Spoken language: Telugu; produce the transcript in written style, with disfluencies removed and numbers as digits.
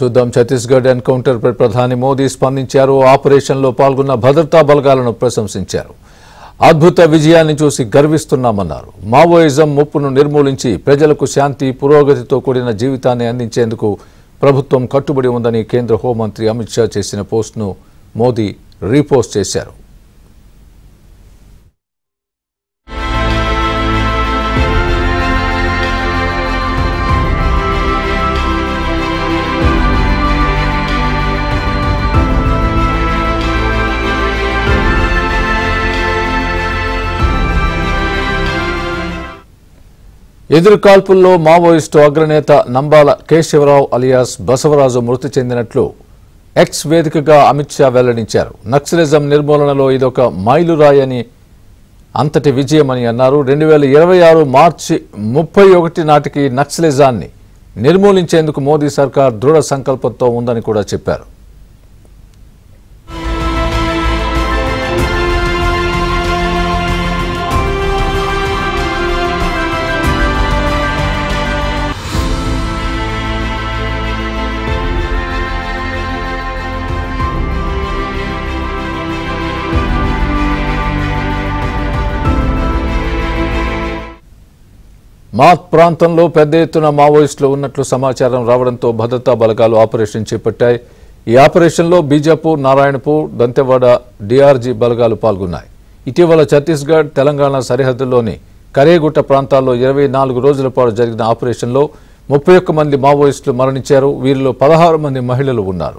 చూద్దాం ఛత్తీస్గఢ్ ఎన్కౌంటర్ పై ప్రధాని మోదీ స్పందించారు. ఆపరేషన్లో పాల్గొన్న భద్రతా బలగాలను ప్రశంసించారు. అద్భుత విజయాన్ని చూసి గర్విస్తున్నామన్నారు. మావోయిజం ముప్పును నిర్మూలించి ప్రజలకు శాంతి, పురోగతితో కూడిన జీవితాన్ని అందించేందుకు ప్రభుత్వం కట్టుబడి ఉందని కేంద్ర హోంమంత్రి అమిత్ షా చేసిన పోస్ట్ను మోదీ రీపోస్ట్ చేశారు. ఎదురుకాల్పుల్లో మావోయిస్టు అగ్రనేత నంబాల కేశవరావు అలియాస్ బసవరాజు మృతి చెందినట్లు ఎక్స్ వేదికగా అమిత్ షా వెల్లడించారు. నక్సలిజం నిర్మూలనలో ఇదొక మైలురాయని, అంతటి విజయమని అన్నారు. 2026 మార్చి 31 నాటికి నక్సలిజాన్ని నిర్మూలించేందుకు మోదీ సర్కార్ దృఢ సంకల్పంతో ఉందని కూడా చెప్పారు. మాత్ ప్రాంతంలో పెద్ద ఎత్తున మావోయిస్టులు ఉన్నట్లు సమాచారం రావడంతో భద్రతా బలగాలు ఆపరేషన్ చేపట్టాయి. ఈ ఆపరేషన్లో బీజాపూర్, నారాయణపూర్, దంతెవాడ డీఆర్జీ బలగాలు పాల్గొన్నాయి. ఇటీవల ఛత్తీస్గఢ్, తెలంగాణ సరిహద్దుల్లోని కరేగుట్ట ప్రాంతాల్లో 24 రోజుల పాటు జరిగిన ఆపరేషన్లో 31 మంది మావోయిస్టులు మరణించారు. వీరిలో 16 మంది మహిళలు ఉన్నారు.